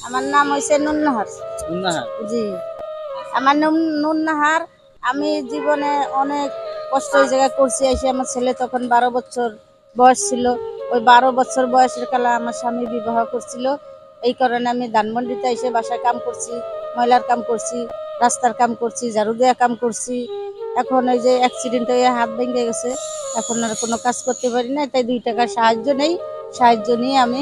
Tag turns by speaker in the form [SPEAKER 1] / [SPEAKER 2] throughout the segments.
[SPEAKER 1] আমার নাম হইছে নুন্নাহার।
[SPEAKER 2] মুন্নাহার।
[SPEAKER 1] জি, আমার নাম নুন্নাহার। আমি জীবনে অনেক কষ্ট ওই জায়গায় করছি। এসে আমার ছেলে তখন 12 বছর বয়স ছিল। ওই 12 বছর বয়সের কালে আমার স্বামী বিবাহ করছিল। এই কারণে আমি ধানমন্ডিতে এসে বাসায় কাম করছি, ময়লার কাম করছি, রাস্তার কাম করছি, ঝাড়ু দেওয়া কাম করছি। এখন ওই যে অ্যাক্সিডেন্ট হয়ে হাত ভেঙে গেছে, এখন আর কোনো কাজ করতে পারি না, তাই 2 টাকার সাহায্য নেই। সাহায্য নিয়ে আমি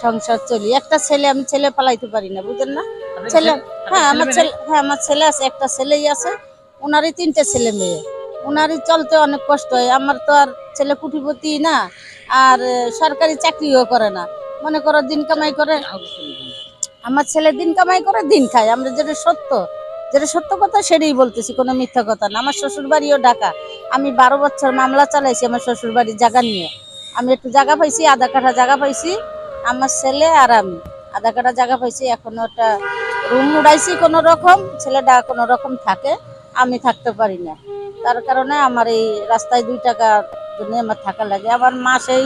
[SPEAKER 1] সংসার চলি। একটা ছেলে, আমি ছেলে পালাইতে পারি না, বুঝেন না?
[SPEAKER 2] আপনার কি
[SPEAKER 1] ছেলে,
[SPEAKER 2] আপনার কি ছেলে মেয়ে নাই?
[SPEAKER 1] হ্যাঁ আমার ছেলে আছে, একটা ছেলেই আছে। ওনারই 3টে ছেলে মেয়ে। ওনারই চলতে অনেক কষ্ট হয়। আমার তো আর ছেলে কোটিপতি না, আর সরকারি চাকরিও করে না। মনে করো দিন কামাই করে, আমার ছেলে দিন কামাই করে দিন খায়। আমরা যেটা সত্য কথা সেটাই বলতেছি, কোনো মিথ্যা কথা না। আমার শ্বশুর বাড়িও ঢাকা। আমি 12 বছর মামলা চালাইছি আমার শ্বশুর বাড়ির জায়গা নিয়ে। আমি একটু জায়গা পাইছি, আধা কাঠা জায়গা পাইছি। আমার ছেলে আর আমি আধা কাঠা জায়গা পাইছি। এখনো একটা রুম উড়াইছি কোনো রকম, ছেলেটা কোনো রকম থাকে, আমি থাকতে পারি না। তার কারণে আমার এই রাস্তায় 2 টাকার জন্য আমার থাকা লাগে। আবার মাসেই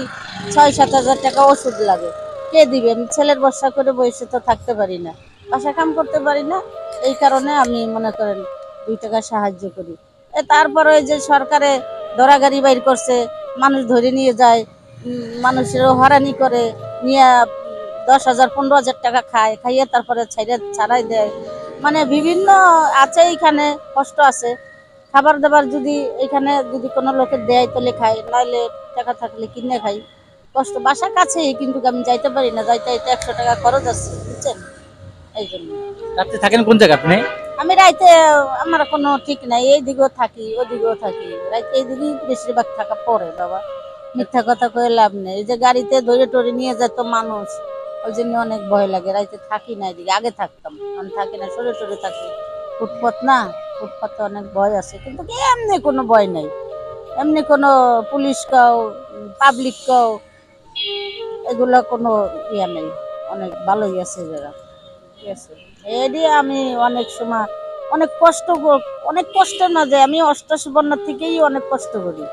[SPEAKER 1] 6-7 হাজার টাকা ওষুধ লাগে। কে দিবে? আমি ছেলের ভরসা করে বসে তো থাকতে পারি না, বাসা কাম করতে পারি না। এই কারণে আমি মনে করেন 2 টাকা সাহায্য করি। তারপরে ওই যে সরকারে ধরাগাড়ি বাইর করছে, মানুষ ধরে নিয়ে যায়, মানুষেরও হয়রানি করে, নিয়ে 10,000 15,000 টাকা খায়, খাইয়ে তারপরে ছাড়াই দেয়। মানে বিভিন্ন আছে এইখানে, কষ্ট আছে। খাবার দাবার যদি এখানে যদি কোনো লোকে দেয় তাহলে খাই, নাহলে টাকা থাকলে কিনে খাই। কষ্ট, বাসা কাছেই কিন্তু আমি যাইতে পারি না, যাইতে যাইতে 100 টাকা খরচ আছে, বুঝছেন? এই জন্য
[SPEAKER 2] রাত্রে থাকেন কোন জায়গা আপনি?
[SPEAKER 1] আমি রাইতে, আমার কোনো ঠিক নাই, এইদিকেও থাকি ওদিকেও থাকি। রাইতে এইদিকেই বেশিরভাগ থাকা পড়ে বাবা, মিথ্যা কথা কয়ে লাভ নেই। এই যে গাড়িতে ধরে টরে নিয়ে যেত মানুষ, ওই জন্য অনেক ভয় লাগে। রাইতে থাকি না এদিকে, আগে থাকতাম, আমি থাকি না, সরে টরে থাকি। ফুটপথ না, ফুটপথে অনেক ভয় আছে, কিন্তু কি এমনি কোনো ভয় নাই। এমনি কোনো পুলিশ কাও, পাবলিক কাও, এগুলো কোনো ইয়া নেই। অনেক ভালোই আছে যারা, ঠিক আছে। এই দিয়ে আমি অনেক সময় অনেক অনেক কষ্টের মাঝে, আমি অষ্টাশি বন্যা থেকেই অনেক কষ্ট করি,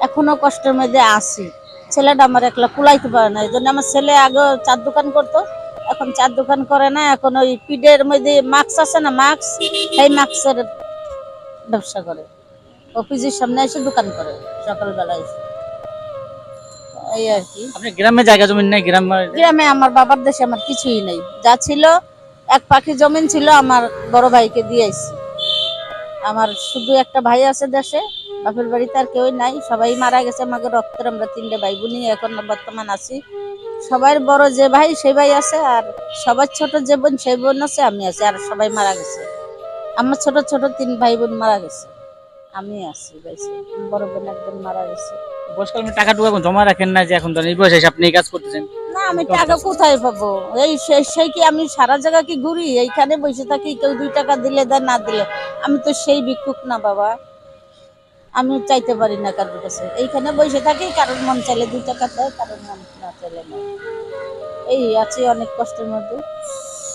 [SPEAKER 1] এখনো কষ্টের মধ্যে আছি। ছেলেটা আমার একলা কুলাইতে পারে না, এই জন্য আমার ছেলে আগে চার দোকান করতো, এখন চার দোকান করে না, এখন ওই পিঠের মধ্যে মাস্ক আছে না, মাস্ক, সেই মাস্কের ব্যবসা করে। অফিসের সামনে এসে দোকান করে সকালবেলা এসে, এই আর কি।
[SPEAKER 2] আপনি গ্রামে জায়গা জমি নাই গ্রাম
[SPEAKER 1] গ্রামে আমার বাবার দেশে আমার কিছুই নেই, যা ছিল এক পাখি জমিন ছিল, আমার বড় ভাইকে দিয়েছি। আমার শুধু একটা ভাই আছে দেশে, বাপের বাড়িতে আর কেউ নাই, সবাই মারা গেছে আমাকে রক্তের। আমরা 3টে ভাই বোনই এখন বর্তমান আছি। সবার বড় যে ভাই সেই ভাই আছে, আর সবার ছোট যে বোন সেই বোন আছে, আমি আছি, আর সবাই মারা গেছে। আমার ছোট ছোট 3 ভাই বোন মারা গেছে, আমি আছি বেঁচে। বড় বোন একজন মারা গেছে।
[SPEAKER 2] বয়সকাল আপনি টাকা টুকু এখন জমা রাখেন না, যে এখন ধরেন এই বয়সে এসে আপনি এই কাজ করতেছেন?
[SPEAKER 1] না,
[SPEAKER 2] আপনি
[SPEAKER 1] আমি
[SPEAKER 2] কোন
[SPEAKER 1] টাকা
[SPEAKER 2] কাজ?
[SPEAKER 1] কোথায় পাবো? সেই কি আমি সারা জায়গা কি ঘুরি? এইখানে বসে থাকি, কেউ 2 টাকা দিলে দেয়, না দিলে। আমি তো সেই ভিক্ষুক না বাবা, আমি চাইতে পারি না কারোর কাছে। এইখানে বসে থাকি, কারোর মন চাইলে 2 টাকা দেয়, কারোর মন না চাইলে না। এই আছি অনেক কষ্টের মধ্যে।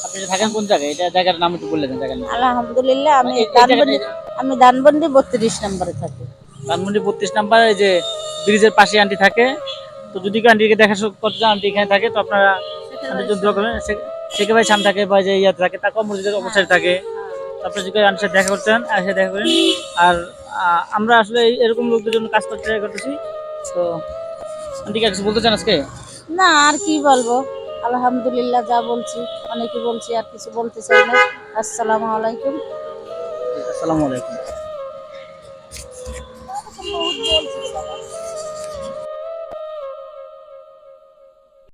[SPEAKER 2] আপনি যে থাকেন কোন জায়গায়, এটা জায়গার নাম একটু বলে দেন, জায়গার নাম।
[SPEAKER 1] আলহামদুলিল্লাহ,
[SPEAKER 2] মানে
[SPEAKER 1] আমি
[SPEAKER 2] এই জায়গাটা,
[SPEAKER 1] ধানবন্দি, আমি ধানবন্দি 32 নম্বরে থাকি।
[SPEAKER 2] ধানমন্ডি 32 নাম্বার, এই যে ব্রিজের পাশে আন্টি থাকে। তো যদি কেউ আন্টিকে দেখা করতে চান, আন্টি এখানে থাকে, তো আপনারা আন্টির জন্য দোয়া করবেন। শেখে ভাই সামনে থাকে, বা যে ইয়াতে থাকে, তাকে মসজিদের অবস্থায় থাকে। তারপরে যদি আন্টির সাথে দেখা করতে চান, এসে দেখা করেন। আর আমরা আসলে এরকম লোকদের জন্য কাজ করতে ট্রাই করতেছি। তো আন্টিকে কিছু বলতে চান আজকে?
[SPEAKER 1] না, আর কি বলবো? আলহামদুলিল্লাহ, যা বলছি অনেকই বলছি, আর কিছু বলতে চাই না। আসসালামু আলাইকুম।
[SPEAKER 2] আসসালামু আলাইকুম।